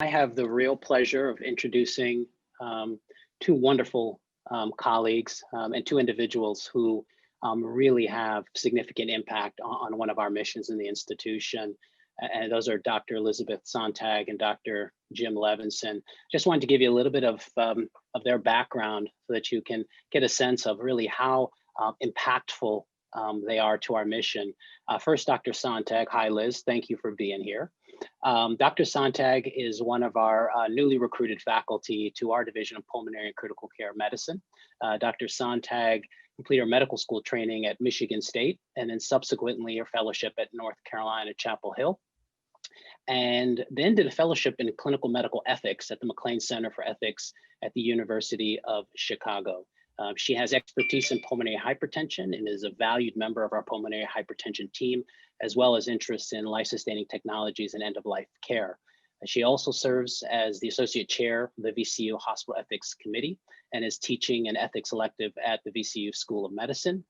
I have the real pleasure of introducing two wonderful colleagues and two individuals who really have significant impact on one of our missions in the institution. And those are Dr. Elizabeth Sonntag and Dr. Jim Levenson. Just wanted to give you a little bit of their background so that you can get a sense of really how impactful they are to our mission. First, Dr. Sonntag. Hi, Liz. Thank you for being here. Dr. Sonntag is one of our newly recruited faculty to our Division of Pulmonary and Critical Care Medicine. Dr. Sonntag completed her medical school training at Michigan State and then subsequently her fellowship at North Carolina Chapel Hill. And then did a fellowship in clinical medical ethics at the McLean Center for Ethics at the University of Chicago. She has expertise in pulmonary hypertension and is a valued member of our pulmonary hypertension team, as well as interests in life-sustaining technologies and end-of-life care. She also serves as the Associate Chair of the VCU Hospital Ethics Committee and is teaching an ethics elective at the VCU School of Medicine.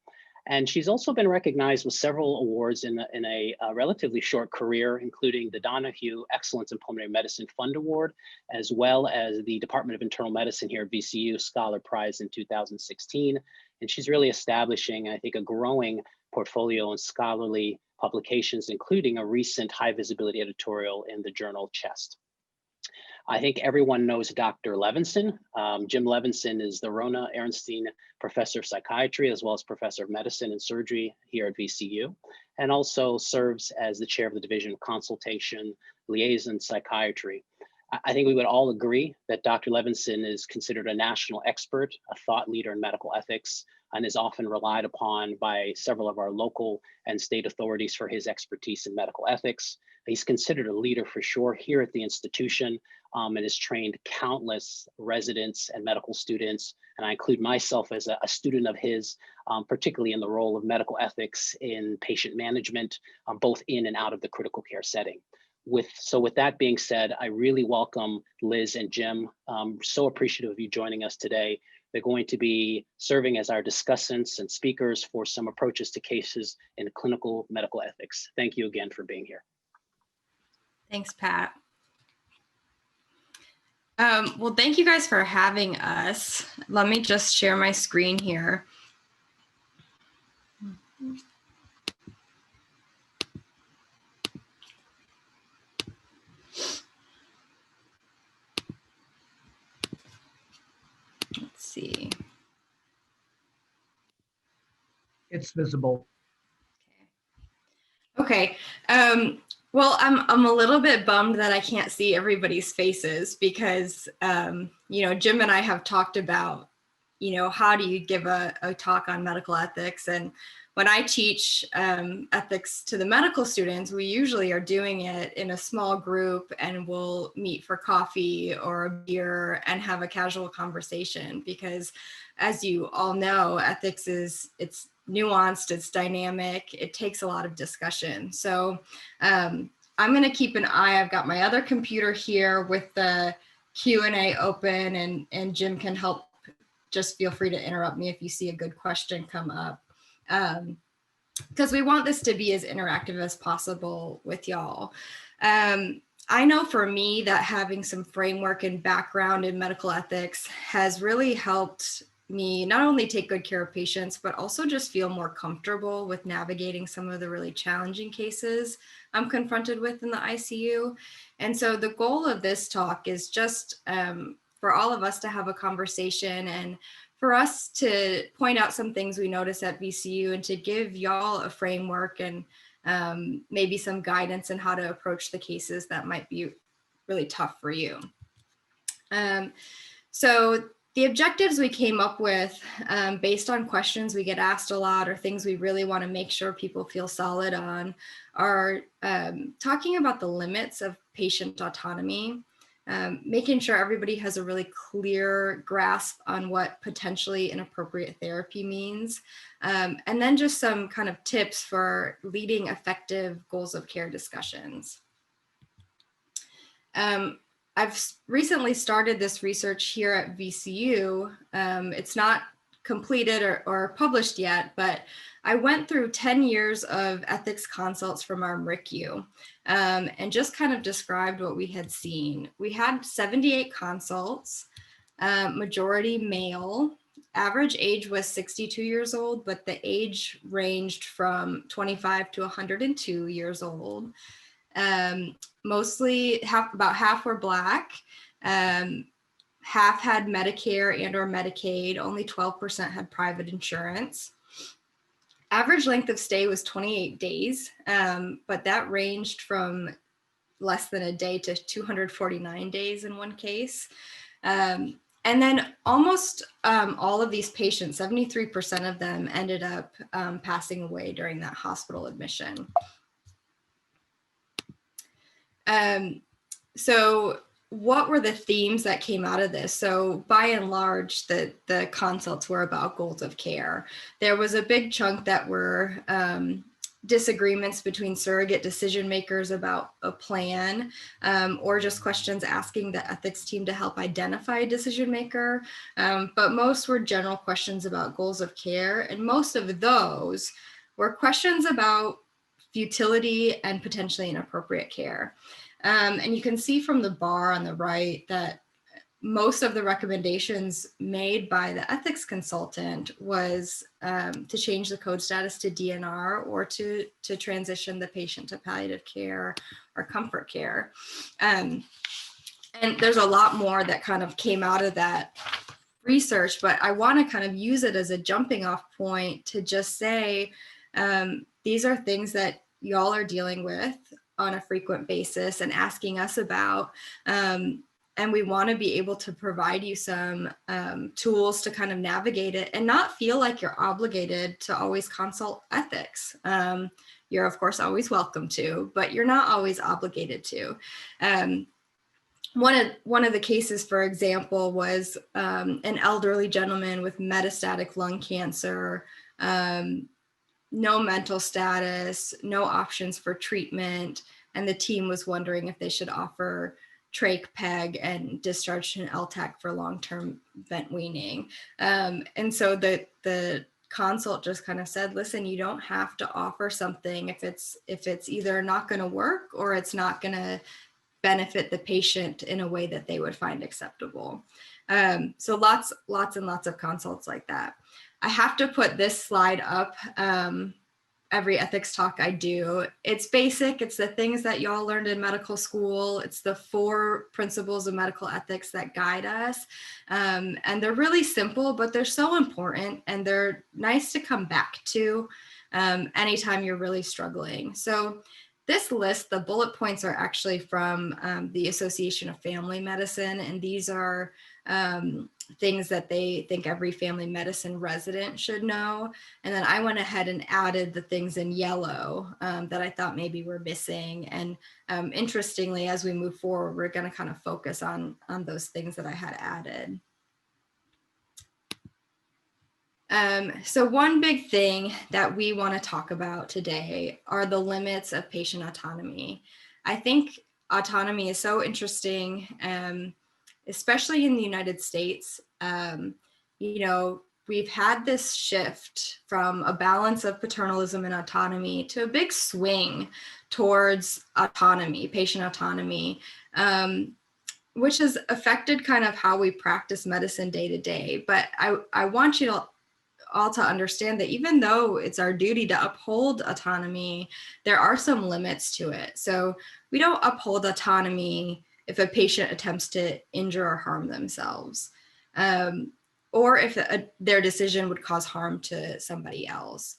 And she's also been recognized with several awards in a relatively short career, including the Donahue Excellence in Pulmonary Medicine Fund Award, as well as the Department of Internal Medicine here at VCU Scholar Prize in 2016. And she's really establishing, I think, a growing portfolio in scholarly publications, including a recent high visibility editorial in the journal Chest. I think everyone knows Dr. Levenson. Jim Levenson is the Rona Ehrenstein Professor of Psychiatry, as well as Professor of Medicine and Surgery here at VCU, and also serves as the Chair of the Division of Consultation, Liaison Psychiatry. I think we would all agree that Dr. Levenson is considered a national expert, a thought leader in medical ethics, and is often relied upon by several of our local and state authorities for his expertise in medical ethics. He's considered a leader for sure here at the institution and has trained countless residents and medical students. And I include myself as a student of his, particularly in the role of medical ethics in patient management, both in and out of the critical care setting. So with that being said, I really welcome Liz and Jim. So appreciative of you joining us today. They're going to be serving as our discussants and speakers for some approaches to cases in clinical medical ethics. Thank you again for being here. Thanks, Pat. Well, thank you guys for having us. Let me just share my screen here. Let's see. It's visible. Okay. Well, I'm a little bit bummed that I can't see everybody's faces because, Jim and I have talked about, how do you give a talk on medical ethics? And when I teach ethics to the medical students, we usually are doing it in a small group and we'll meet for coffee or a beer and have a casual conversation because, as you all know, ethics it's nuanced, it's dynamic, it takes a lot of discussion. So I'm going to keep an eye. I've got my other computer here with the Q&A open and Jim can help. Just feel free to interrupt me if you see a good question come up. Because we want this to be as interactive as possible with y'all. I know for me that having some framework and background in medical ethics has really helped me not only take good care of patients, but also just feel more comfortable with navigating some of the really challenging cases I'm confronted with in the ICU. And so the goal of this talk is just for all of us to have a conversation and for us to point out some things we notice at VCU and to give y'all a framework and maybe some guidance on how to approach the cases that might be really tough for you. So the objectives we came up with based on questions we get asked a lot or things we really want to make sure people feel solid on are talking about the limits of patient autonomy, making sure everybody has a really clear grasp on what potentially inappropriate therapy means, and then just some kind of tips for leading effective goals of care discussions. I've recently started this research here at VCU. It's not completed or published yet, but I went through 10 years of ethics consults from our MRICU and just kind of described what we had seen. We had 78 consults, majority male. Average age was 62 years old, but the age ranged from 25 to 102 years old. Mostly about half were Black. Half had Medicare and or Medicaid. Only 12% had private insurance. Average length of stay was 28 days, but that ranged from less than a day to 249 days in one case. And then almost all of these patients, 73% of them ended up passing away during that hospital admission. So what were the themes that came out of this? So by and large, the consults were about goals of care. There was a big chunk that were disagreements between surrogate decision makers about a plan, or just questions asking the ethics team to help identify a decision maker. But most were general questions about goals of care. And most of those were questions about futility and potentially inappropriate care. And you can see from the bar on the right that most of the recommendations made by the ethics consultant was to change the code status to DNR or to transition the patient to palliative care or comfort care. And there's a lot more that kind of came out of that research, but I want to kind of use it as a jumping off point to just say, these are things that y'all are dealing with on a frequent basis and asking us about. And we want to be able to provide you some tools to kind of navigate it and not feel like you're obligated to always consult ethics. You're of course always welcome to, but you're not always obligated to. One of the cases, for example, was an elderly gentleman with metastatic lung cancer, no mental status, no options for treatment, and the team was wondering if they should offer trach peg and discharge to an LTAC for long-term vent weaning. And so the consult just kind of said, listen, you don't have to offer something if it's either not going to work or it's not going to benefit the patient in a way that they would find acceptable. So lots and lots of consults like that. I have to put this slide up every ethics talk I do. It's basic. It's the things that y'all learned in medical school. It's the 4 principles of medical ethics that guide us. And they're really simple, but they're so important and they're nice to come back to anytime you're really struggling. So this list, the bullet points are actually from the Association of Family Medicine, and these are things that they think every family medicine resident should know. And then I went ahead and added the things in yellow that I thought maybe were missing. And interestingly, as we move forward, we're going to kind of focus on those things that I had added. So one big thing that we want to talk about today are the limits of patient autonomy. I think autonomy is so interesting, especially in the United States. You know, we've had this shift from a balance of paternalism and autonomy to a big swing towards autonomy, patient autonomy, which has affected kind of how we practice medicine day to day. But I want you to all to understand that even though it's our duty to uphold autonomy, there are some limits to it. So we don't uphold autonomy if a patient attempts to injure or harm themselves, or if their decision would cause harm to somebody else.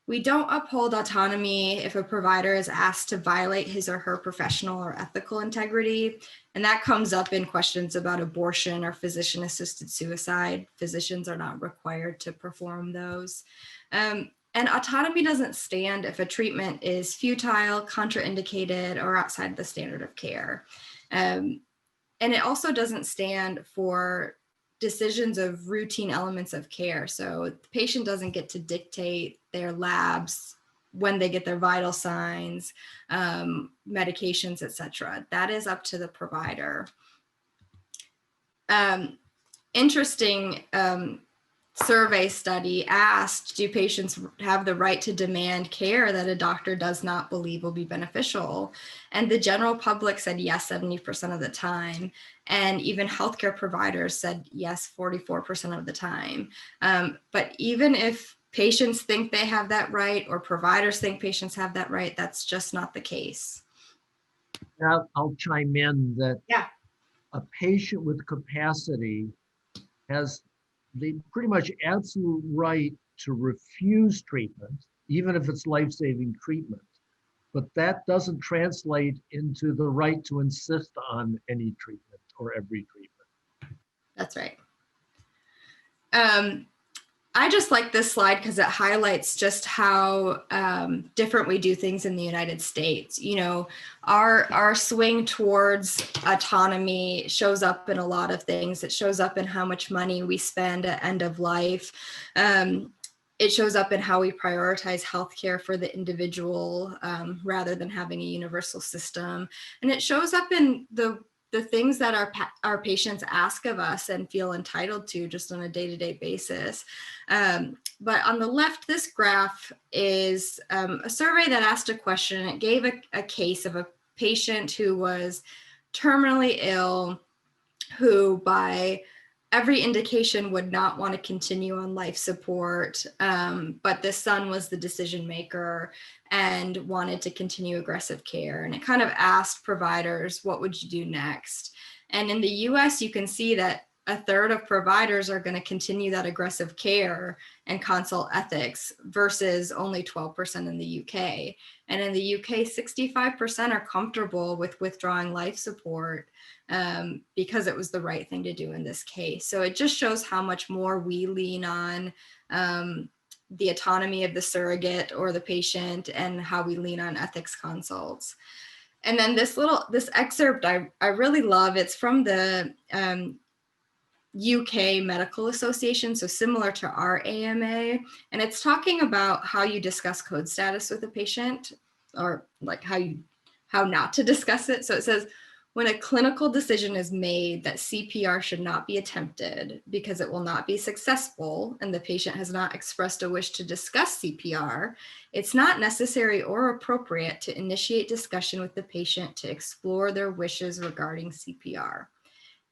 We don't uphold autonomy if a provider is asked to violate his or her professional or ethical integrity. And that comes up in questions about abortion or physician-assisted suicide. Physicians are not required to perform those. And autonomy doesn't stand if a treatment is futile, contraindicated, or outside the standard of care. And it also doesn't stand for decisions of routine elements of care. So the patient doesn't get to dictate their labs, when they get their vital signs, medications, etc. That is up to the provider. Interesting, survey study asked, do patients have the right to demand care that a doctor does not believe will be beneficial? And the general public said yes 70% of the time. And even healthcare providers said yes 44% of the time. But even if patients think they have that right, or providers think patients have that right, that's just not the case. Now, I'll chime in that Yeah. a patient with capacity has the pretty much absolute right to refuse treatment, even if it's life-saving treatment. But that doesn't translate into the right to insist on any treatment or every treatment. That's right. I just like this slide because it highlights just how different we do things in the United States. You know, our swing towards autonomy shows up in a lot of things. It shows up in how much money we spend at end of life. It shows up in how we prioritize healthcare for the individual rather than having a universal system. And it shows up in the things that our patients ask of us and feel entitled to just on a day-to-day basis. But on the left, this graph is a survey that asked a question. It gave a case of a patient who was terminally ill, who by every indication would not want to continue on life support, but the son was the decision maker and wanted to continue aggressive care. And it kind of asked providers, what would you do next? And in the US, you can see that a third of providers are going to continue that aggressive care and consult ethics versus only 12% in the UK. And in the UK, 65% are comfortable with withdrawing life support because it was the right thing to do in this case. So it just shows how much more we lean on the autonomy of the surrogate or the patient and how we lean on ethics consults. And then this excerpt I really love. It's from the UK Medical Association, so similar to our AMA, and it's talking about how you discuss code status with a patient, or like how not to discuss it. So it says, when a clinical decision is made that CPR should not be attempted because it will not be successful and the patient has not expressed a wish to discuss CPR, it's not necessary or appropriate to initiate discussion with the patient to explore their wishes regarding CPR.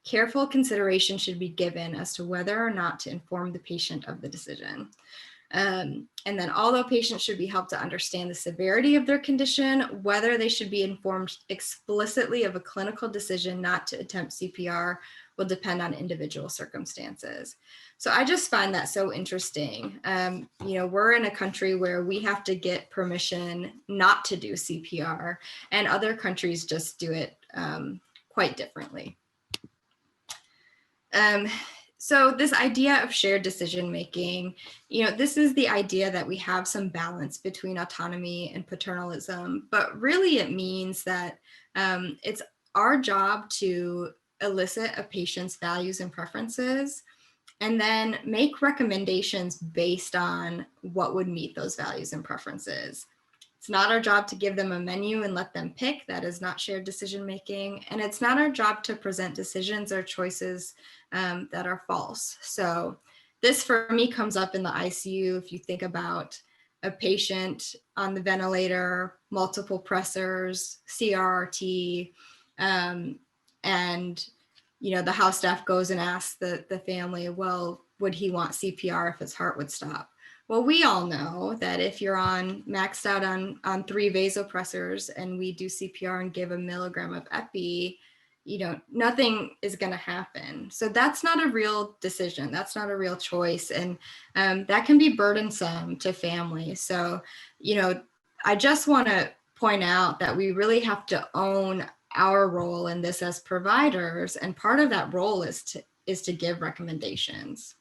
Careful consideration should be given as to whether or not to inform the patient of the decision. And then although patients should be helped to understand the severity of their condition, whether they should be informed explicitly of a clinical decision not to attempt CPR will depend on individual circumstances. So I just find that so interesting. You know, we're in a country where we have to get permission not to do CPR, and other countries just do it quite differently. So this idea of shared decision-making, you know, this is the idea that we have some balance between autonomy and paternalism, but really it means that it's our job to elicit a patient's values and preferences, and then make recommendations based on what would meet those values and preferences. It's not our job to give them a menu and let them pick. That is not shared decision-making. And it's not our job to present decisions or choices that are false. So this for me comes up in the ICU. If you think about a patient on the ventilator, multiple pressors, CRRT, and you know, the house staff goes and asks the family, well, would he want CPR if his heart would stop? Well, we all know that if you're maxed out on 3 vasopressors and we do CPR and give 1 milligram of epi, you know, nothing is going to happen. So that's not a real decision. That's not a real choice. And that can be burdensome to families. So, you know, I just want to point out that we really have to own our role in this as providers. And part of that role is to give recommendations.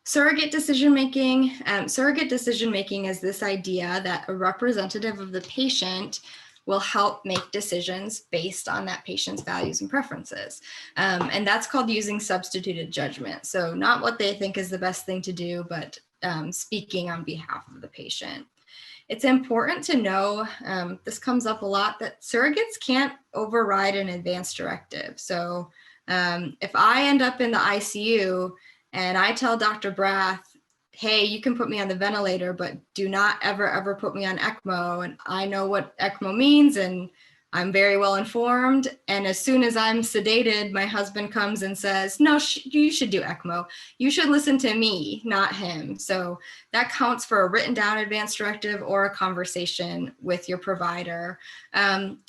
Surrogate decision-making. Surrogate decision-making is this idea that a representative of the patient will help make decisions based on that patient's values and preferences. And that's called using substituted judgment. So not what they think is the best thing to do, but speaking on behalf of the patient. It's important to know, this comes up a lot, that surrogates can't override an advance directive. So if I end up in the ICU and I tell Dr. Brath, hey, you can put me on the ventilator, but do not ever put me on ECMO. And I know what ECMO means, and I'm very well informed. And as soon as I'm sedated, my husband comes and says, no, you should do ECMO. You should listen to me, not him. So that counts for a written down advance directive or a conversation with your provider. And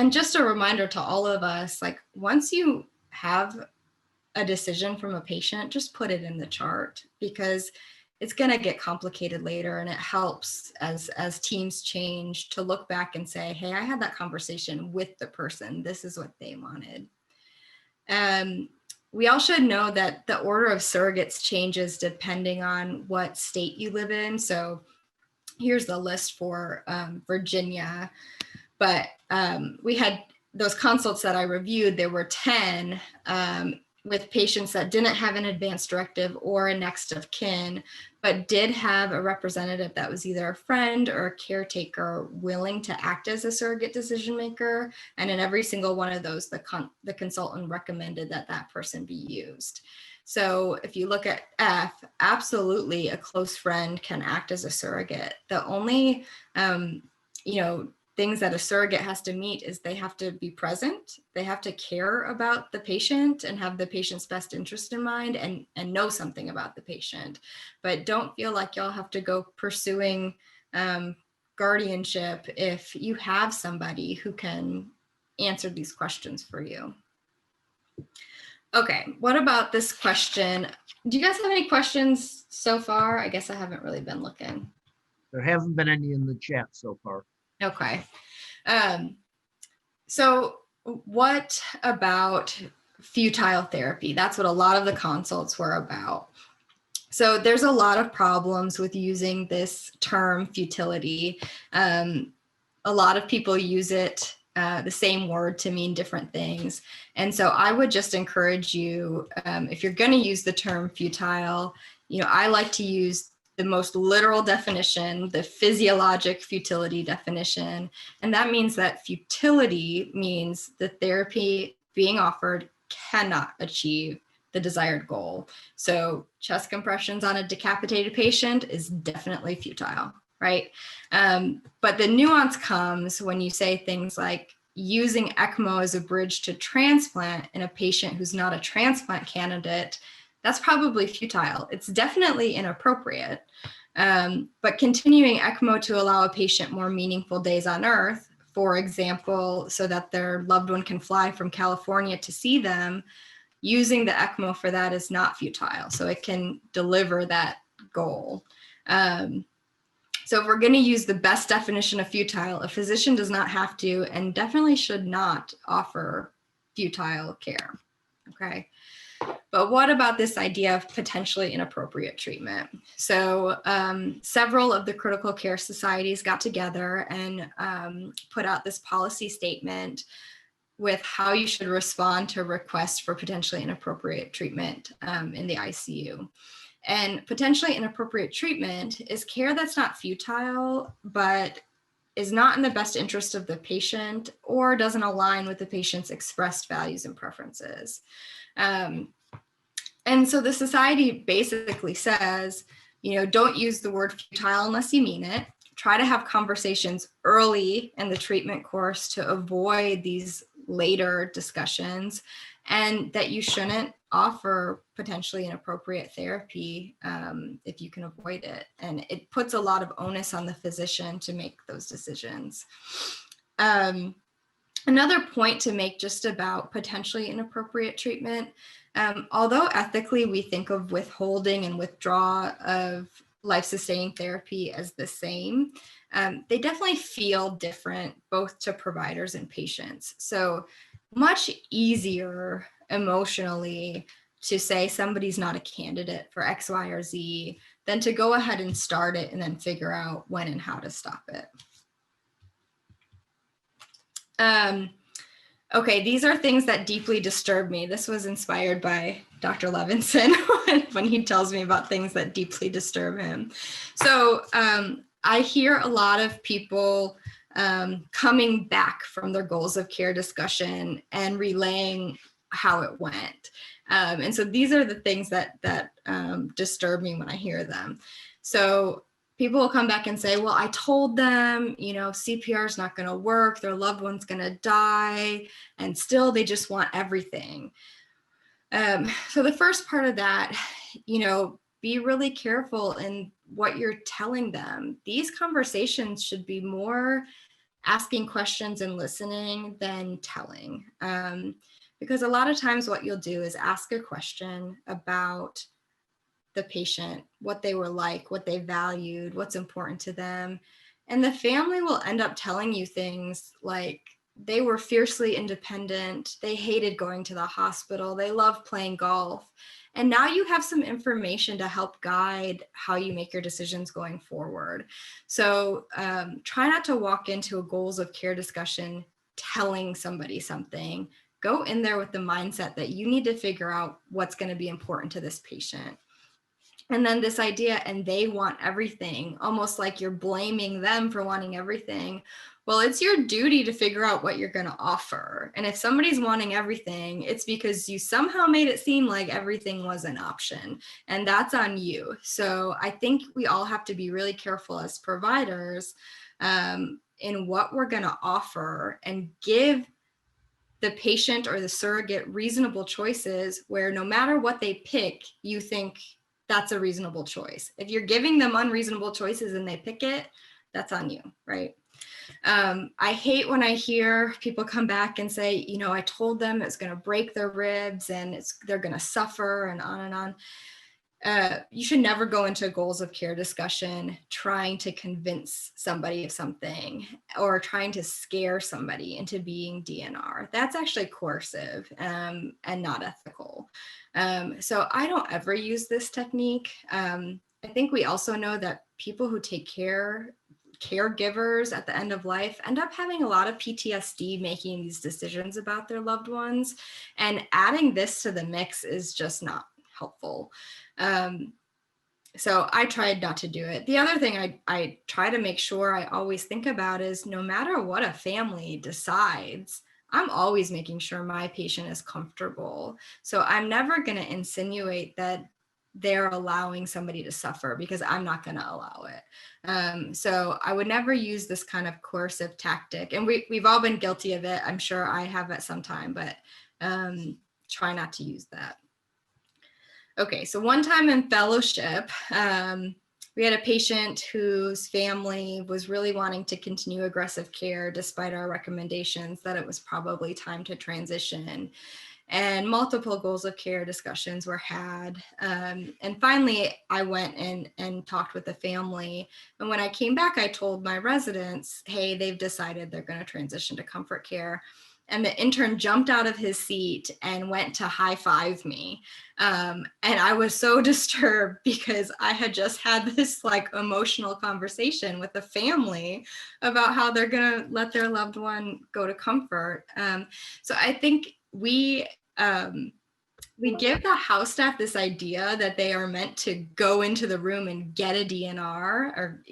just a reminder to all of us, like, once you have a decision from a patient, just put it in the chart, because it's going to get complicated later, and it helps as teams change to look back and say, hey, I had that conversation with the person. This is what they wanted. We all should know that the order of surrogates changes depending on what state you live in. So here's the list for Virginia, but we had those consults that I reviewed, there were 10 with patients that didn't have an advance directive or a next of kin, but did have a representative that was either a friend or a caretaker willing to act as a surrogate decision maker. And in every single one of those, the consultant recommended that that person be used. So if you look at F, absolutely a close friend can act as a surrogate. The only, things that a surrogate has to meet is they have to be present, they have to care about the patient and have the patient's best interest in mind, and know something about the patient. But don't feel like y'all have to go pursuing guardianship if you have somebody who can answer these questions for you. Okay, what about this question? Do you guys have any questions so far? I guess I haven't really been looking. There haven't been any in the chat so far. Okay. So what about futile therapy? That's what a lot of the consults were about. So there's a lot of problems with using this term futility. A lot of people use it, the same word, to mean different things. And so I would just encourage you, if you're going to use the term futile, I like to use the most literal definition, the physiologic futility definition. And that means that futility means the therapy being offered cannot achieve the desired goal. So chest compressions on a decapitated patient is definitely futile, right? But the nuance comes when you say things like using ECMO as a bridge to transplant in a patient who's not a transplant candidate. That's probably futile. It's definitely inappropriate. But continuing ECMO to allow a patient more meaningful days on earth, for example, so that their loved one can fly from California to see them, using the ECMO for that is not futile. So it can deliver that goal. So if we're going to use the best definition of futile, a physician does not have to and definitely should not offer futile care. Okay. But what about this idea of potentially inappropriate treatment? So several of the critical care societies got together and put out this policy statement with how you should respond to requests for potentially inappropriate treatment in the ICU. And potentially inappropriate treatment is care that's not futile, but is not in the best interest of the patient or doesn't align with the patient's expressed values and preferences. And so the society basically says, don't use the word futile unless you mean it. Try to have conversations early in the treatment course to avoid these later discussions, and that you shouldn't offer potentially inappropriate therapy if you can avoid it. And it puts a lot of onus on the physician to make those decisions. Another point to make just about potentially inappropriate treatment, although ethically we think of withholding and withdrawal of life-sustaining therapy as the same, they definitely feel different both to providers and patients. So much easier emotionally to say somebody's not a candidate for X, Y, or Z than to go ahead and start it and then figure out when and how to stop it. Okay, these are things that deeply disturb me. This was inspired by Dr. Levenson when he tells me about things that deeply disturb him. So I hear a lot of people coming back from their goals of care discussion and relaying how it went. And so these are the things that disturb me when I hear them. So people will come back and say, well, I told them, CPR is not going to work, their loved one's going to die, and still they just want everything. So the first part of that, be really careful in what you're telling them. These conversations should be more asking questions and listening than telling. Because a lot of times what you'll do is ask a question about the patient, what they were like, what they valued, what's important to them. And the family will end up telling you things like they were fiercely independent, they hated going to the hospital, they loved playing golf. And now you have some information to help guide how you make your decisions going forward. So try not to walk into a goals of care discussion telling somebody something. Go in there with the mindset that you need to figure out what's going to be important to this patient. And then this idea, and they want everything, almost like you're blaming them for wanting everything. Well, it's your duty to figure out what you're going to offer. And if somebody's wanting everything, it's because you somehow made it seem like everything was an option, and that's on you. So I think we all have to be really careful as providers in what we're going to offer and give the patient or the surrogate reasonable choices where no matter what they pick, you think that's a reasonable choice. If you're giving them unreasonable choices and they pick it, that's on you, right? I hate when I hear people come back and say, I told them it's going to break their ribs and they're going to suffer and on and on. You should never go into a goals of care discussion trying to convince somebody of something or trying to scare somebody into being DNR. That's actually coercive and not ethical. So I don't ever use this technique. I think we also know that people who take caregivers at the end of life end up having a lot of PTSD making these decisions about their loved ones. And adding this to the mix is just not helpful. So I tried not to do it. The other thing I try to make sure I always think about is no matter what a family decides, I'm always making sure my patient is comfortable. So I'm never going to insinuate that they're allowing somebody to suffer because I'm not going to allow it. So I would never use this kind of coercive tactic. And we've all been guilty of it. I'm sure I have at some time, but try not to use that. Okay, so one time in fellowship, we had a patient whose family was really wanting to continue aggressive care despite our recommendations that it was probably time to transition. And multiple goals of care discussions were had. And finally, I went and talked with the family. And when I came back, I told my residents, hey, they've decided they're going to transition to comfort care. And the intern jumped out of his seat and went to high five me. And I was so disturbed because I had just had this emotional conversation with the family about how they're going to let their loved one go to comfort. So I think we give the house staff this idea that they are meant to go into the room and get a DNR or,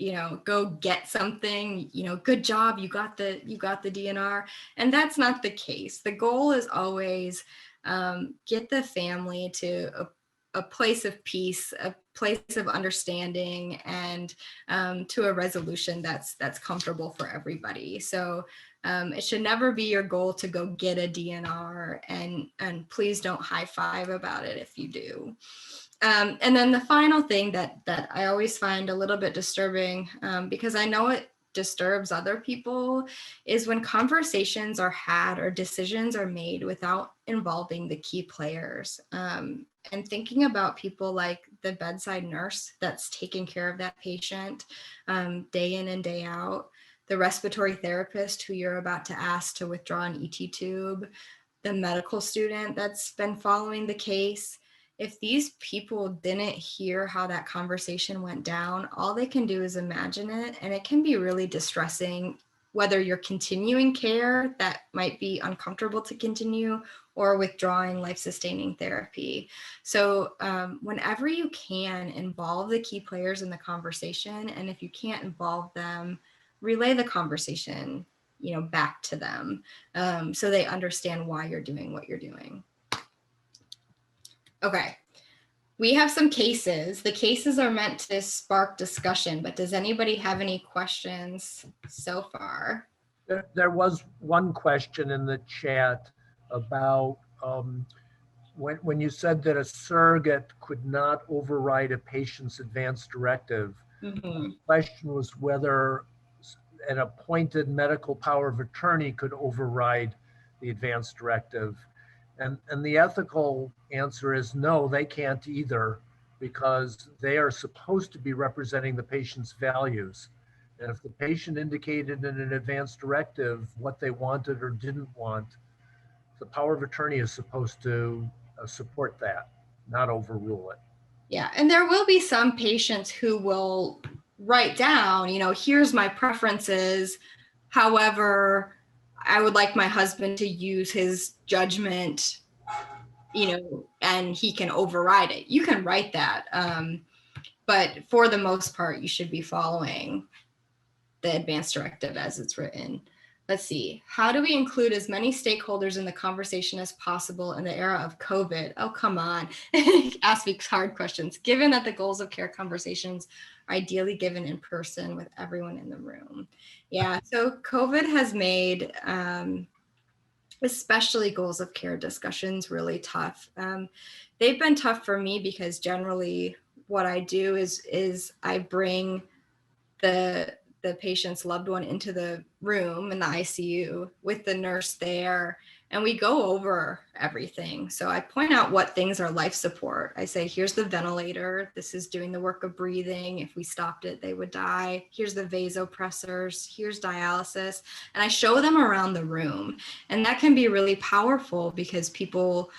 go get something, good job, you got the DNR. And that's not the case. The goal is always get the family to a place of peace, a place of understanding, and to a resolution that's comfortable for everybody. So it should never be your goal to go get a DNR, and please don't high five about it if you do. And then the final thing that I always find a little bit disturbing, because I know it disturbs other people, is when conversations are had or decisions are made without involving the key players. And thinking about people like the bedside nurse that's taking care of that patient day in and day out, the respiratory therapist who you're about to ask to withdraw an ET tube, the medical student that's been following the case. If these people didn't hear how that conversation went down, all they can do is imagine it. And it can be really distressing, whether you're continuing care that might be uncomfortable to continue or withdrawing life-sustaining therapy. So whenever you can, involve the key players in the conversation. And if you can't involve them, relay the conversation, back to them so they understand why you're doing what you're doing. Okay. We have some cases. The cases are meant to spark discussion, but does anybody have any questions so far? There was one question in the chat about when you said that a surrogate could not override a patient's advance directive. Mm-hmm. The question was whether an appointed medical power of attorney could override the advance directive. And the ethical answer is no, they can't either, because they are supposed to be representing the patient's values. And if the patient indicated in an advance directive what they wanted or didn't want, the power of attorney is supposed to support that, not overrule it. Yeah, and there will be some patients who will write down, here's my preferences. However, I would like my husband to use his judgment, and he can override it. You can write that. But for the most part, you should be following the advance directive as it's written. Let's see. How do we include as many stakeholders in the conversation as possible in the era of COVID? Oh, come on. Ask me hard questions. Given that the goals of care conversations are ideally given in person with everyone in the room. Yeah, so COVID has made especially goals of care discussions really tough. They've been tough for me because generally what I do is I bring the patient's loved one into the room in the ICU with the nurse there, and we go over everything. So I point out what things are life support. I say, here's the ventilator. This is doing the work of breathing. If we stopped it, they would die. Here's the vasopressors. Here's dialysis. And I show them around the room. And that can be really powerful because people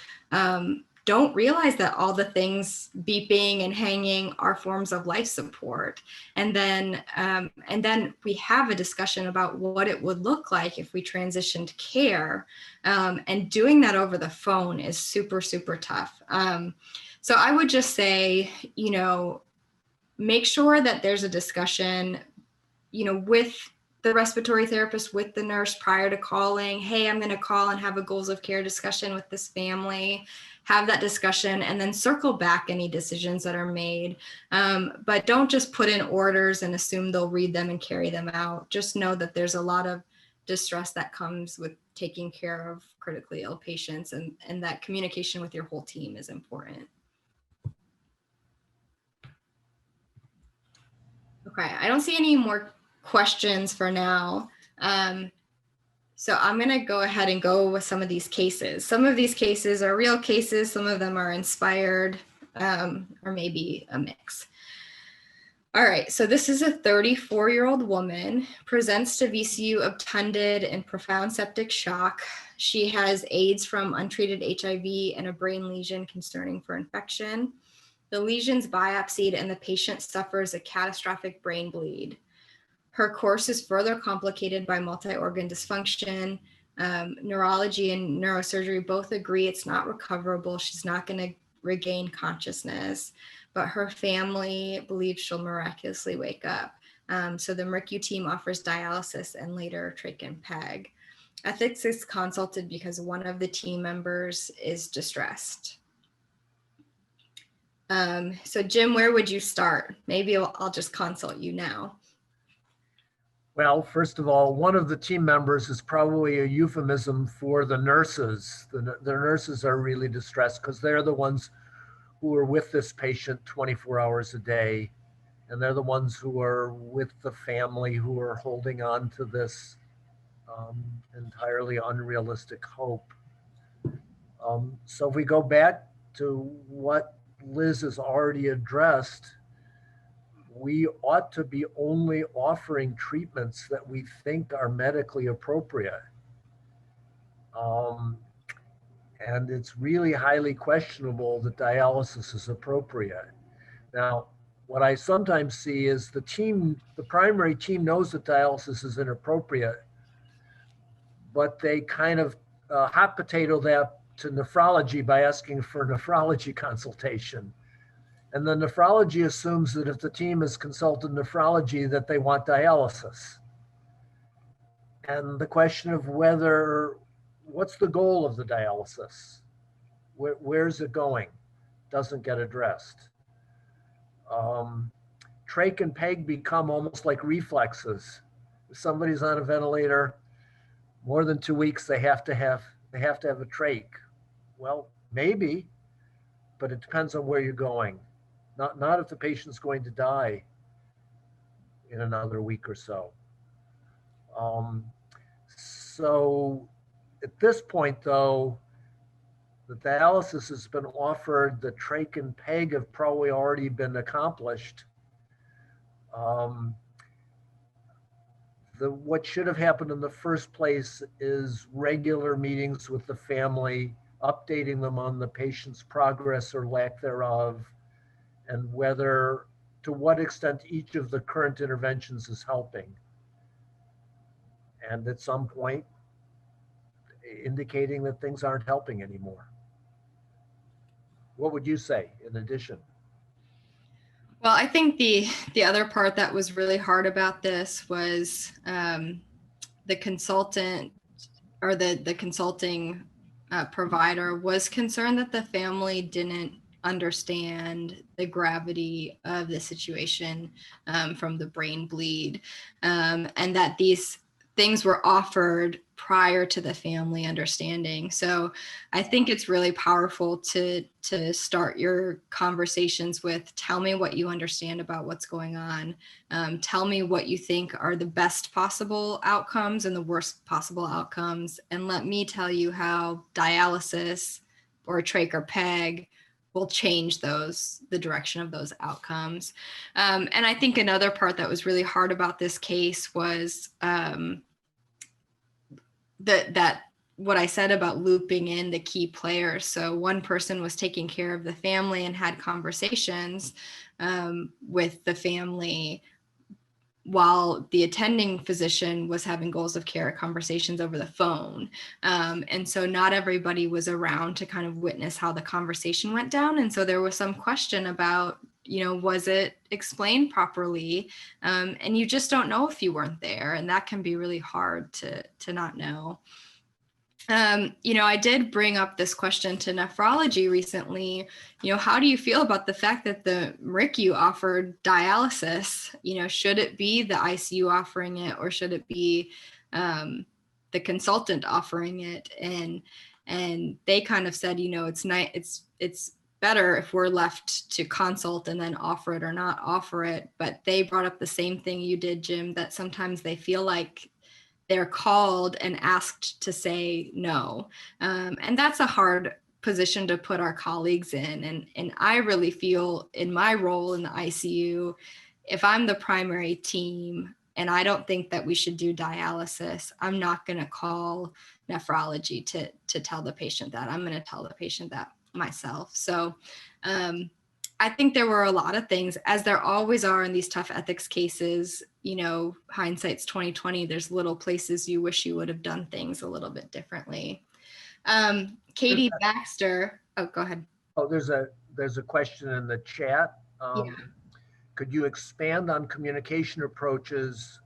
don't realize that all the things beeping and hanging are forms of life support. And then we have a discussion about what it would look like if we transitioned care. And doing that over the phone is super, super tough. So I would just say, make sure that there's a discussion, with the respiratory therapist, with the nurse prior to calling. Hey, I'm going to call and have a goals of care discussion with this family. Have that discussion and then circle back any decisions that are made. But don't just put in orders and assume they'll read them and carry them out. Just know that there's a lot of distress that comes with taking care of critically ill patients, and that communication with your whole team is important. Okay, I don't see any more questions for now. So I'm going to go ahead and go with some of these cases. Some of these cases are real cases. Some of them are inspired, or maybe a mix. All right, so this is a 34-year-old woman, presents to VCU obtunded and profound septic shock. She has AIDS from untreated HIV and a brain lesion concerning for infection. The lesion's biopsied and the patient suffers a catastrophic brain bleed. Her course is further complicated by multi-organ dysfunction. Neurology and neurosurgery both agree it's not recoverable. She's not going to regain consciousness, but her family believes she'll miraculously wake up. So the MRICU team offers dialysis and later trach and peg. Ethics is consulted because one of the team members is distressed. So Jim, where would you start? Maybe I'll just consult you now. Well, first of all, one of the team members is probably a euphemism for the nurses. The nurses are really distressed because they're the ones who are with this patient 24 hours a day. And they're the ones who are with the family who are holding on to this entirely unrealistic hope. So if we go back to what Liz has already addressed, we ought to be only offering treatments that we think are medically appropriate. And it's really highly questionable that dialysis is appropriate. Now, what I sometimes see is the primary team knows that dialysis is inappropriate, but they kind of hot potato that to nephrology by asking for a nephrology consultation. And the nephrology assumes that if the team has consulted nephrology, that they want dialysis. And the question of what's the goal of the dialysis? Where's it going? doesn't get addressed. Trach and peg become almost like reflexes. If somebody's on a ventilator more than 2 weeks, they have to have a trach. Well, maybe, but it depends on where you're going. Not if the patient's going to die in another week or so. So at this point, though, the dialysis has been offered, the trach and peg have probably already been accomplished. What should have happened in the first place is regular meetings with the family, updating them on the patient's progress or lack thereof, and to what extent each of the current interventions is helping. And at some point, indicating that things aren't helping anymore. What would you say in addition? Well, I think the other part that was really hard about this was the consultant or the consulting provider was concerned that the family didn't understand the gravity of the situation from the brain bleed, and that these things were offered prior to the family understanding. So I think it's really powerful to start your conversations with, tell me what you understand about what's going on. Tell me what you think are the best possible outcomes and the worst possible outcomes. And let me tell you how dialysis or trach or peg will change the direction of those outcomes. And I think another part that was really hard about this case was that what I said about looping in the key players. So one person was taking care of the family and had conversations with the family, while the attending physician was having goals of care conversations over the phone. And so not everybody was around to kind of witness how the conversation went down. And so there was some question about, was it explained properly? And you just don't know if you weren't there. And that can be really hard to not know. I did bring up this question to nephrology recently. How do you feel about the fact that the MRICU offered dialysis? Should it be the ICU offering it, or should it be the consultant offering it? And they kind of said, it's better if we're left to consult and then offer it or not offer it. But they brought up the same thing you did, Jim, that sometimes they feel like they're called and asked to say no. And that's a hard position to put our colleagues in. And I really feel in my role in the ICU, if I'm the primary team and I don't think that we should do dialysis, I'm not going to call nephrology to tell the patient that. I'm going to tell the patient that myself. So I think there were a lot of things, as there always are in these tough ethics cases. Hindsight's 2020. There's little places you wish you would have done things a little bit differently. Katie Baxter. Oh, go ahead. Oh, there's a question in the chat. Yeah. Could you expand on communication approaches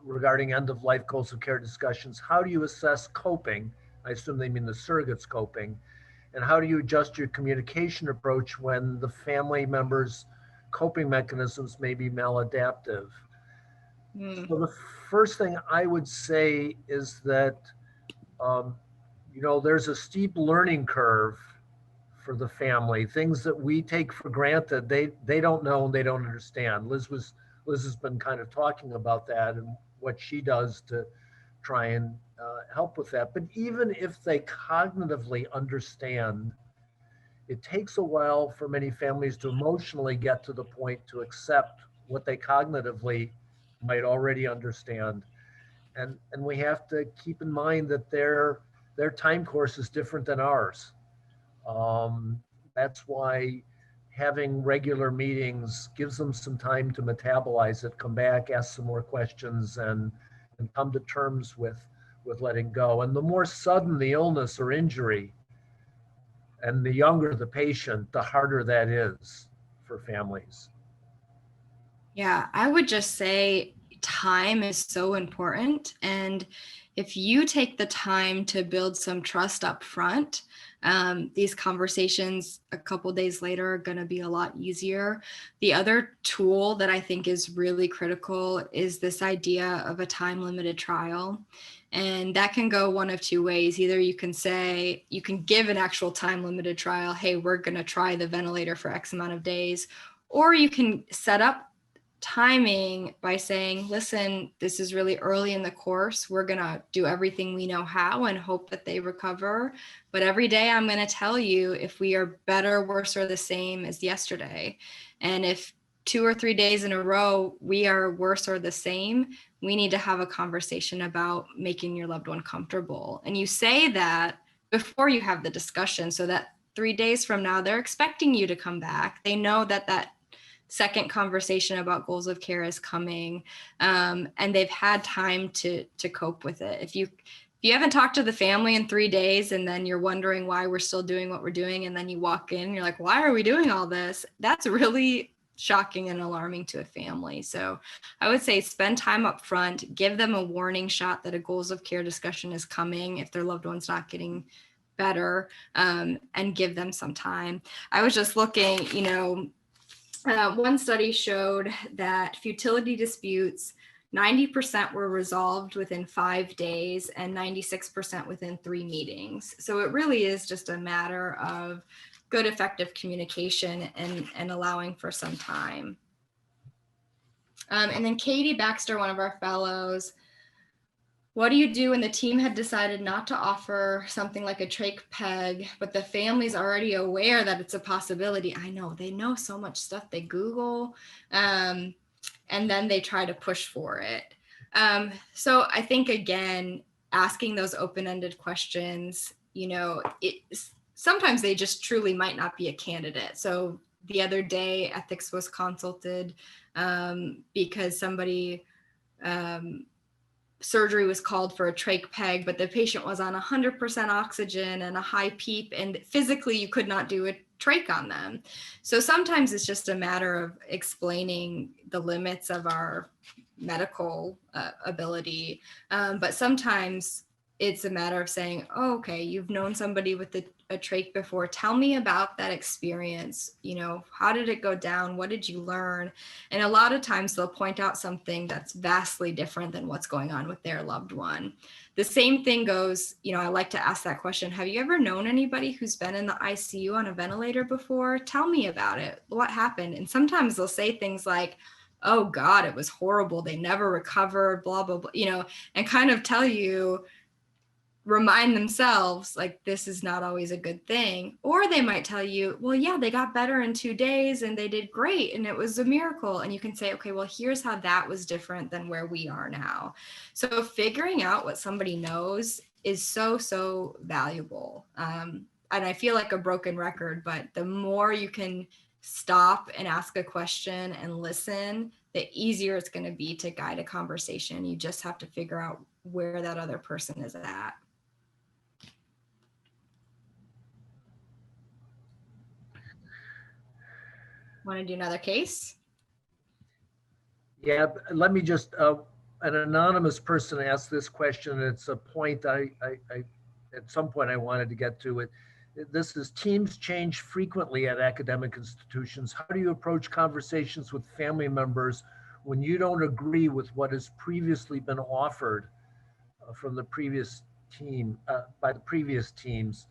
regarding end-of-life goals of care discussions? How do you assess coping? I assume they mean the surrogates coping. And how do you adjust your communication approach when the family members' coping mechanisms may be maladaptive? So the first thing I would say is that, there's a steep learning curve for the family. Things that we take for granted, they don't know and they don't understand. Liz has been kind of talking about that and what she does to try and help with that. But even if they cognitively understand, it takes a while for many families to emotionally get to the point to accept what they cognitively might already understand. And we have to keep in mind that their time course is different than ours. That's why having regular meetings gives them some time to metabolize it, come back, ask some more questions, and come to terms with letting go. And the more sudden the illness or injury, and the younger the patient, the harder that is for families. Yeah, I would just say time is so important. And if you take the time to build some trust up front, these conversations a couple days later are going to be a lot easier. The other tool that I think is really critical is this idea of a time-limited trial. And that can go one of two ways. Either you can say, you can give an actual time-limited trial, hey, we're going to try the ventilator for X amount of days, or you can set up timing by saying, listen, this is really early in the course. We're going to do everything we know how and hope that they recover. But every day I'm going to tell you if we are better, worse, or the same as yesterday. And if 2 or 3 days in a row we are worse or the same, we need to have a conversation about making your loved one comfortable. And you say that before you have the discussion so that 3 days from now, they're expecting you to come back. They know that that second conversation about goals of care is coming, and they've had time to cope with it. If you haven't talked to the family in 3 days and then you're wondering why we're still doing what we're doing, and then you walk in, you're like, why are we doing all this? That's really shocking and alarming to a family. So I would say spend time up front, give them a warning shot that a goals of care discussion is coming if their loved one's not getting better, and give them some time. I was just looking, one study showed that futility disputes, 90% were resolved within 5 days and 96% within 3 meetings. So it really is just a matter of good, effective communication and allowing for some time. And then Katie Baxter, one of our fellows, what do you do when the team had decided not to offer something like a trach peg, but the family's already aware that it's a possibility? I know, they know so much stuff, they Google, and then they try to push for it. So I think, again, asking those open-ended questions, sometimes they just truly might not be a candidate. So the other day, ethics was consulted because somebody, surgery was called for a trach peg, but the patient was on 100% oxygen and a high PEEP, and physically you could not do a trach on them. So sometimes it's just a matter of explaining the limits of our medical ability. But sometimes it's a matter of saying, oh, okay, you've known somebody with a trach before. Tell me about that experience. How did it go down? What did you learn? And a lot of times they'll point out something that's vastly different than what's going on with their loved one. The same thing goes, I like to ask that question. Have you ever known anybody who's been in the ICU on a ventilator before? Tell me about it. What happened? And sometimes they'll say things like, oh God, it was horrible. They never recovered, blah, blah, blah, and kind of tell you, remind themselves like this is not always a good thing. Or they might tell you, well, yeah, they got better in 2 days and they did great and it was a miracle. And you can say, okay, well, here's how that was different than where we are now. So figuring out what somebody knows is so valuable. And I feel like a broken record, but the more you can stop and ask a question and listen, the easier it's going to be to guide a conversation. You just have to figure out where that other person is at. Want to do another case? Yeah, let me just, an anonymous person asked this question. It's a point I at some point I wanted to get to it. This is, teams change frequently at academic institutions. How do you approach conversations with family members when you don't agree with what has previously been offered from the previous team, by the previous teams?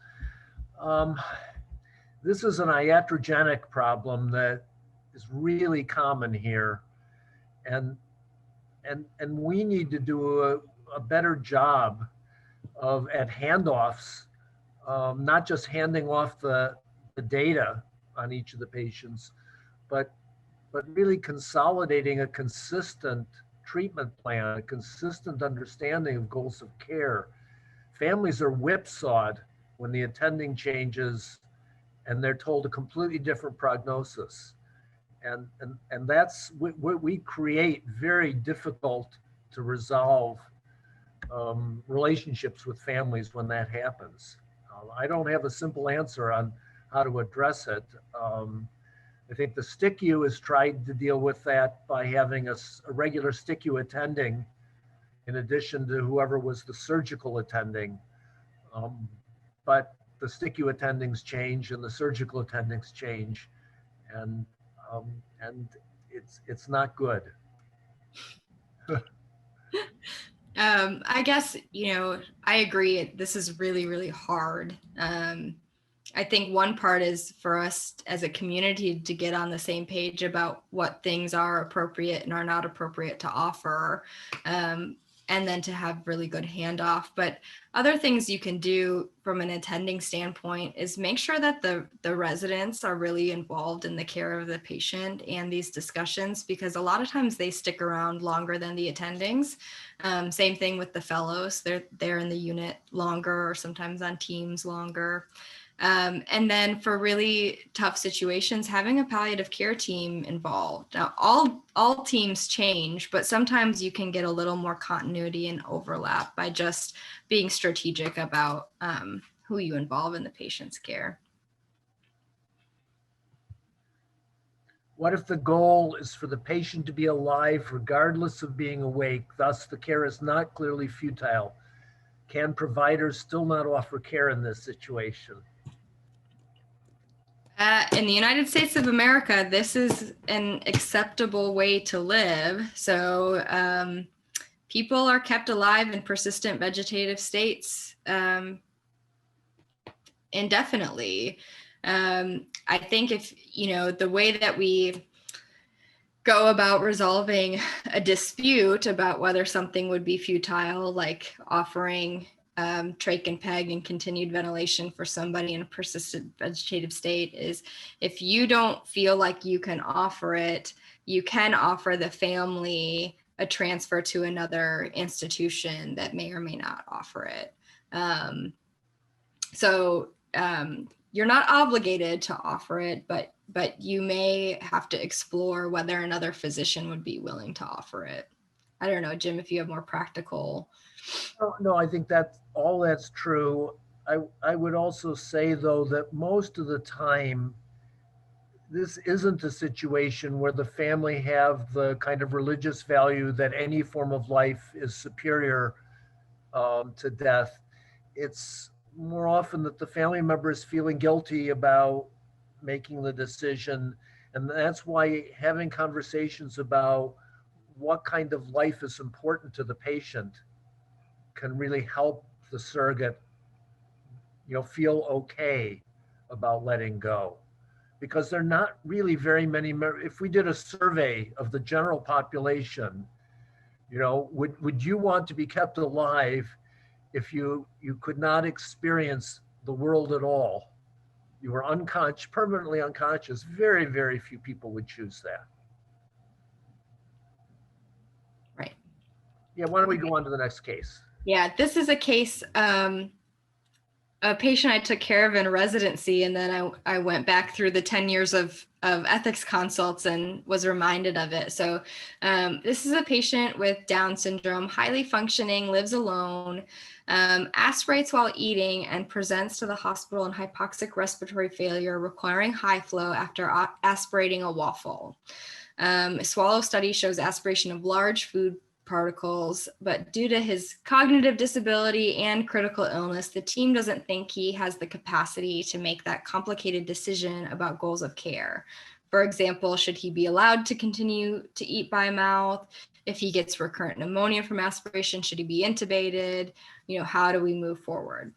This is an iatrogenic problem that is really common here. And we need to do a better job at handoffs, not just handing off the data on each of the patients, but really consolidating a consistent treatment plan, a consistent understanding of goals of care. Families are whipsawed when the attending changes and they're told a completely different prognosis. And that's what we create very difficult to resolve relationships with families when that happens. I don't have a simple answer on how to address it. I think the STICU has tried to deal with that by having a regular STICU attending in addition to whoever was the surgical attending. But the STICU attendings change and the surgical attendings change, and it's not good. I guess, I agree. This is really, really hard. I think one part is for us as a community to get on the same page about what things are appropriate and are not appropriate to offer, and then to have really good handoff. But other things you can do from an attending standpoint is make sure that the residents are really involved in the care of the patient and these discussions, because a lot of times they stick around longer than the attendings. Same thing with the fellows. They're in the unit longer, or sometimes on teams longer. And then for really tough situations, having a palliative care team involved. Now, all teams change, but sometimes you can get a little more continuity and overlap by just being strategic about who you involve in the patient's care. What if the goal is for the patient to be alive regardless of being awake, thus the care is not clearly futile? Can providers still not offer care in this situation? In the United States of America, this is an acceptable way to live. So people are kept alive in persistent vegetative states indefinitely. I think if, the way that we go about resolving a dispute about whether something would be futile, like offering trach and peg and continued ventilation for somebody in a persistent vegetative state, is if you don't feel like you can offer it, you can offer the family a transfer to another institution that may or may not offer it. So you're not obligated to offer it, but you may have to explore whether another physician would be willing to offer it. I don't know, Jim, if you have more practical. No, I think that's true. I would also say, though, that most of the time, this isn't a situation where the family have the kind of religious value that any form of life is superior to death. It's more often that the family member is feeling guilty about making the decision. And that's why having conversations about what kind of life is important to the patient can really help the surrogate, feel okay about letting go. Because there are not really very many, if we did a survey of the general population, would you want to be kept alive if you could not experience the world at all? You were unconscious, permanently unconscious. Very, very few people would choose that. Right. Yeah, why don't we go on to the next case? Yeah, this is a case, a patient I took care of in residency, and then I went back through the 10 years of ethics consults and was reminded of it. So this is a patient with Down syndrome, highly functioning, lives alone, aspirates while eating, and presents to the hospital in hypoxic respiratory failure, requiring high flow after aspirating a waffle. A swallow study shows aspiration of large food particles, but due to his cognitive disability and critical illness, the team doesn't think he has the capacity to make that complicated decision about goals of care. For example, should he be allowed to continue to eat by mouth? If he gets recurrent pneumonia from aspiration, should he be intubated? How do we move forward?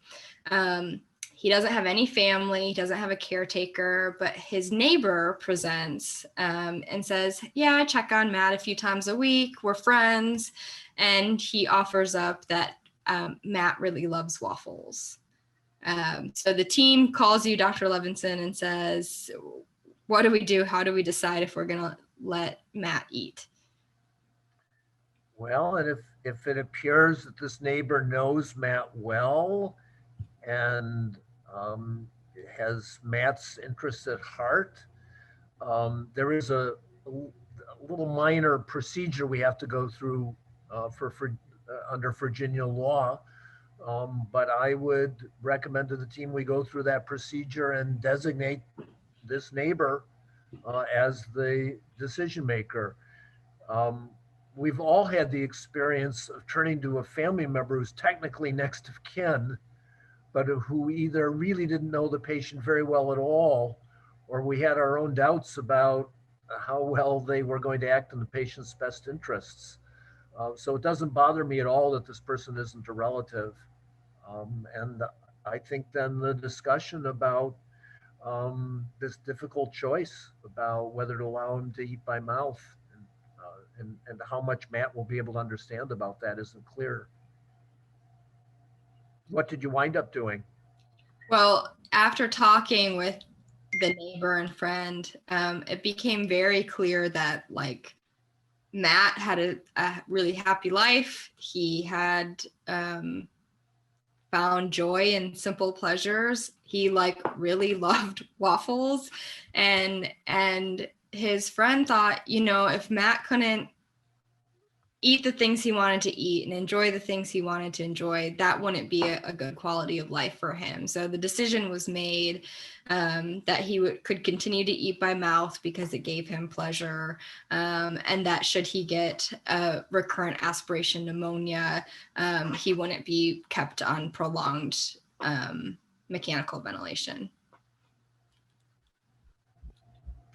He doesn't have any family, he doesn't have a caretaker, but his neighbor presents and says, yeah, I check on Matt a few times a week, we're friends. And he offers up that Matt really loves waffles. So the team calls you, Dr. Levenson, and says, what do we do? How do we decide if we're gonna let Matt eat? Well, and if it appears that this neighbor knows Matt well and has Matt's interests at heart, there is a little minor procedure we have to go through under Virginia law. But I would recommend to the team we go through that procedure and designate this neighbor as the decision maker. We've all had the experience of turning to a family member who's technically next of kin but who either really didn't know the patient very well at all, or we had our own doubts about how well they were going to act in the patient's best interests. So it doesn't bother me at all that this person isn't a relative. And I think then the discussion about this difficult choice about whether to allow him to eat by mouth and how much Matt will be able to understand about that isn't clear. What did you wind up doing? Well, after talking with the neighbor and friend, it became very clear that like Matt had a really happy life. He had found joy in simple pleasures. He like really loved waffles, and his friend thought, you know, if Matt couldn't eat the things he wanted to eat and enjoy the things he wanted to enjoy, that wouldn't be a good quality of life for him. So the decision was made that he could continue to eat by mouth because it gave him pleasure, and that should he get a recurrent aspiration pneumonia, he wouldn't be kept on prolonged mechanical ventilation.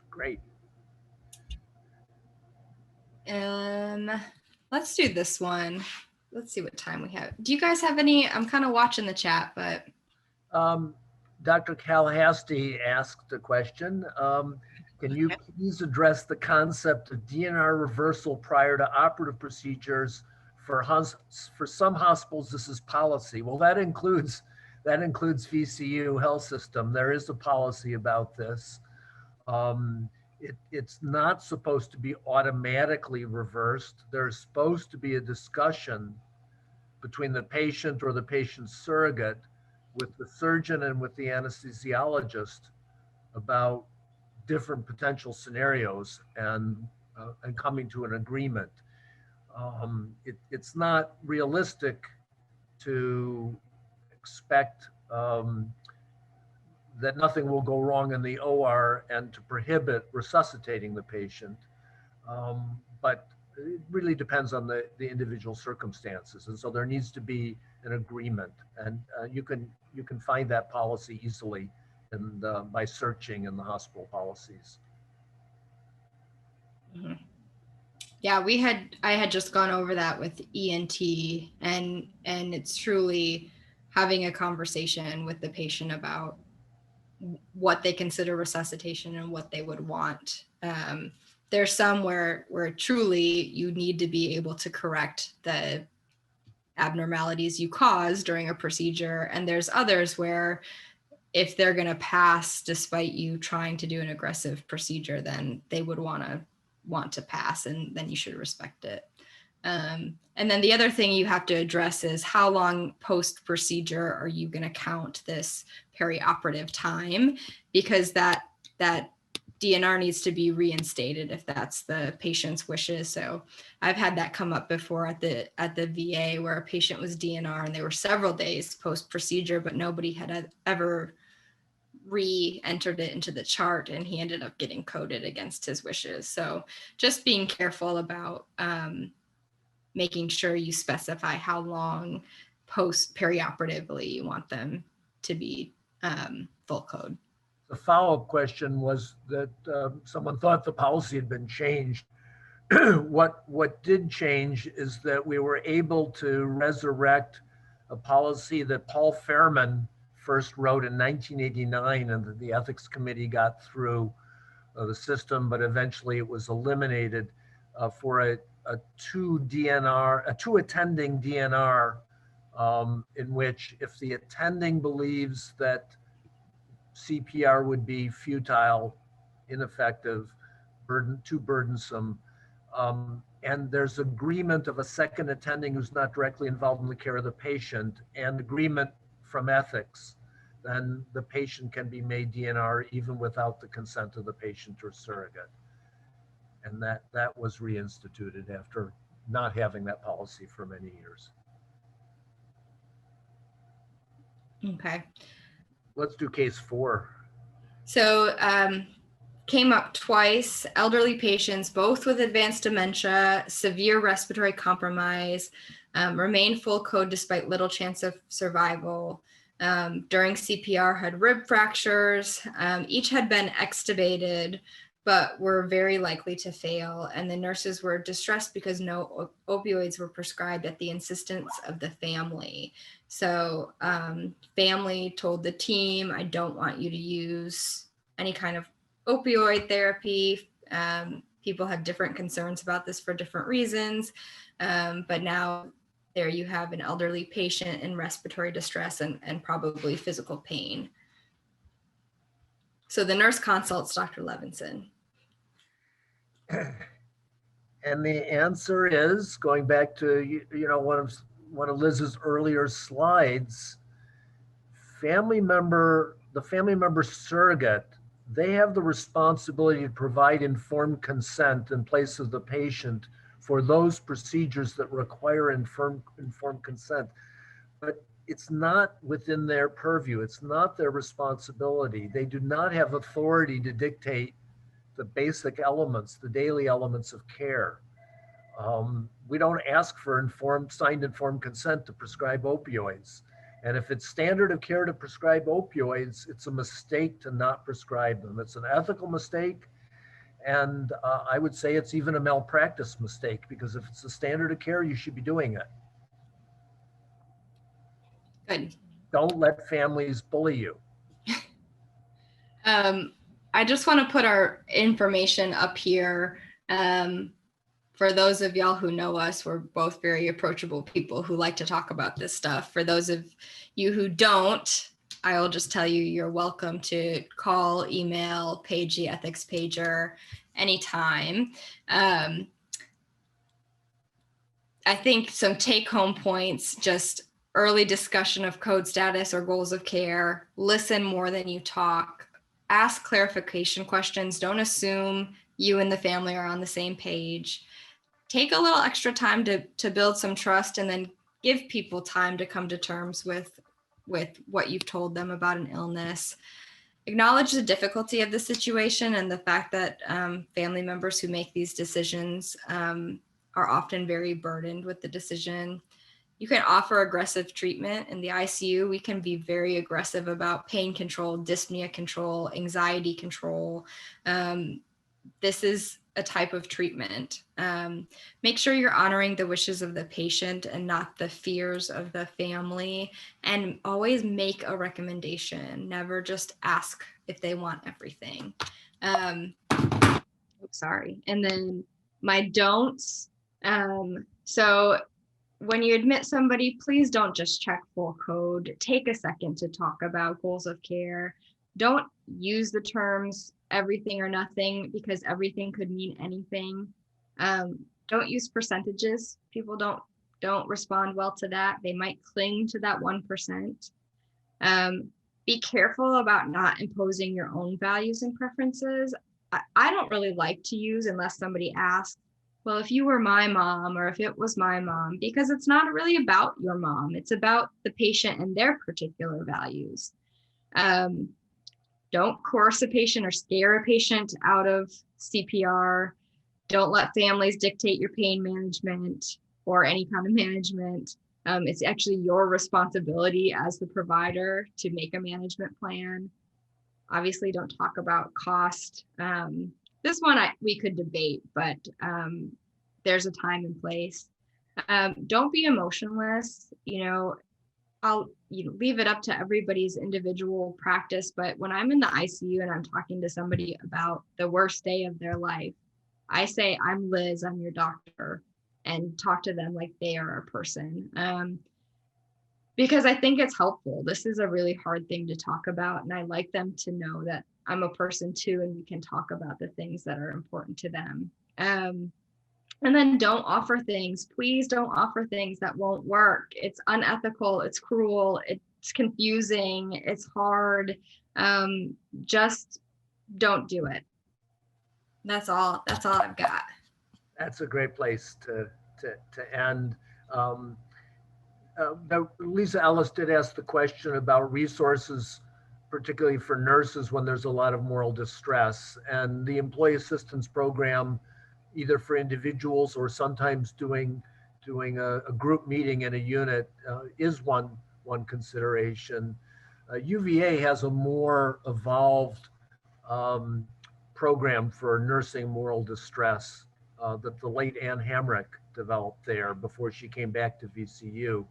Great. Let's do this one. Let's see what time we have. Do you guys have any? I'm kind of watching the chat, but. Dr. Calhasty asked a question. Can you please address the concept of DNR reversal prior to operative procedures? For some hospitals, this is policy. Well, that includes VCU Health System. There is a policy about this. It's not supposed to be automatically reversed. There's supposed to be a discussion between the patient or the patient's surrogate with the surgeon and with the anesthesiologist about different potential scenarios and coming to an agreement. It's not realistic to expect that nothing will go wrong in the OR and to prohibit resuscitating the patient. But it really depends on the individual circumstances. And so there needs to be an agreement, and you can find that policy easily by searching in the hospital policies. Mm-hmm. Yeah, I had just gone over that with ENT, and it's truly having a conversation with the patient about what they consider resuscitation and what they would want. There's some where truly you need to be able to correct the abnormalities you cause during a procedure. And there's others where if they're going to pass despite you trying to do an aggressive procedure, then they would want to pass, and then you should respect it. And then the other thing you have to address is how long post-procedure are you going to count this perioperative time, because that DNR needs to be reinstated if that's the patient's wishes. So I've had that come up before at the VA where a patient was DNR and they were several days post-procedure, but nobody had ever re-entered it into the chart, and he ended up getting coded against his wishes. So just being careful about making sure you specify how long perioperatively you want them to be full code. The follow-up question was that someone thought the policy had been changed. What did change is that we were able to resurrect a policy that Paul Fairman first wrote in 1989, and that the ethics committee got through the system, but eventually it was eliminated for a two attending DNR, in which if the attending believes that CPR would be futile, ineffective, too burdensome, and there's agreement of a second attending who's not directly involved in the care of the patient, and agreement from ethics, then the patient can be made DNR even without the consent of the patient or surrogate. And that was reinstituted after not having that policy for many years. Okay. Let's do case 4. So came up twice, elderly patients, both with advanced dementia, severe respiratory compromise, remain full code despite little chance of survival. during CPR had rib fractures. Each had been extubated, but were very likely to fail. And the nurses were distressed because no opioids were prescribed at the insistence of the family. So family told the team, I don't want you to use any kind of opioid therapy. People have different concerns about this for different reasons. But now there you have an elderly patient in respiratory distress and probably physical pain. So the nurse consults Dr. Levenson. And the answer is, going back to one of Liz's earlier slides, the family member surrogate, they have the responsibility to provide informed consent in place of the patient for those procedures that require informed consent. But it's not within their purview. It's not their responsibility. They do not have authority to dictate the basic elements, the daily elements of care. We don't ask for signed informed consent to prescribe opioids. And if it's standard of care to prescribe opioids, it's a mistake to not prescribe them. It's an ethical mistake. And I would say it's even a malpractice mistake, because if it's the standard of care, you should be doing it. Good. Don't let families bully you. I just want to put our information up here. For those of y'all who know us, we're both very approachable people who like to talk about this stuff. For those of you who don't, I'll just tell you, you're welcome to call, email, page the ethics pager anytime. I think some take-home points, just early discussion of code status or goals of care, listen more than you talk, ask clarification questions, don't assume you and the family are on the same page. Take a little extra time to build some trust, and then give people time to come to terms with what you've told them about an illness. Acknowledge the difficulty of the situation and the fact that family members who make these decisions are often very burdened with the decision. You can offer aggressive treatment. In the ICU, we can be very aggressive about pain control, dyspnea control, anxiety control. This is a type of treatment. Make sure you're honoring the wishes of the patient and not the fears of the family, and always make a recommendation. Never just ask if they want everything. Sorry. And then my don'ts. So when you admit somebody, please don't just check full code. Take a second to talk about goals of care. Don't use the terms everything or nothing, because everything could mean anything. Don't use percentages. People don't respond well to that. They might cling to that 1%. Be careful about not imposing your own values and preferences. I don't really like to use, unless somebody asks, well, if you were my mom, or if it was my mom, because it's not really about your mom. It's about the patient and their particular values. Don't coerce a patient or scare a patient out of CPR. Don't let families dictate your pain management or any kind of management. It's actually your responsibility as the provider to make a management plan. Obviously, don't talk about cost. This one we could debate, but there's a time and place. Don't be emotionless. I'll leave it up to everybody's individual practice, but when I'm in the ICU and I'm talking to somebody about the worst day of their life, I say, I'm Liz, I'm your doctor, and talk to them like they are a person. Because I think it's helpful. This is a really hard thing to talk about, and I like them to know that I'm a person too, and we can talk about the things that are important to them. And then don't offer things. Please don't offer things that won't work. It's unethical. It's cruel. It's confusing. It's hard. Just don't do it. That's all I've got. That's a great place to end. Lisa Ellis did ask the question about resources, particularly for nurses when there's a lot of moral distress, and the employee assistance program, either for individuals or sometimes doing a group meeting in a unit, is one consideration. UVA has a more evolved program for nursing moral distress that the late Ann Hamrick developed there before she came back to VCU.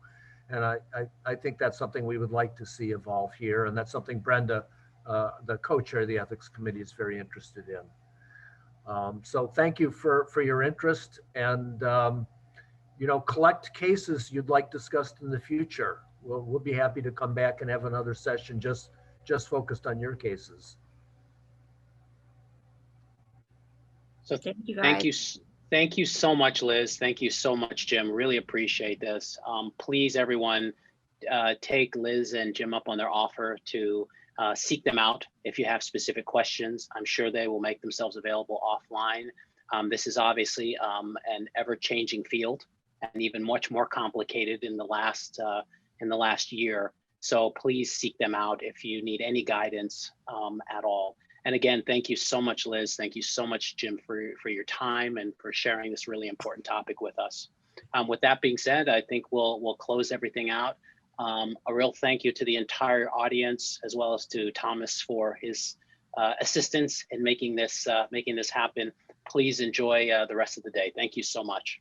And I think that's something we would like to see evolve here. And that's something Brenda, the co-chair of the ethics committee, is very interested in. So thank you for your interest, and collect cases you'd like discussed in the future. We'll be happy to come back and have another session just focused on your cases. So Thank you, thank guys. you. Thank you so much, Liz. Thank you so much, Jim. Really appreciate this. Please, everyone, take Liz and Jim up on their offer to seek them out if you have specific questions. I'm sure they will make themselves available offline. This is obviously an ever-changing field, and even much more complicated in the last year. So please seek them out if you need any guidance at all. And again, thank you so much, Liz. Thank you so much, Jim, for your time and for sharing this really important topic with us. With that being said, I think we'll close everything out. A real thank you to the entire audience, as well as to Thomas for his assistance in making this happen. Please enjoy the rest of the day. Thank you so much.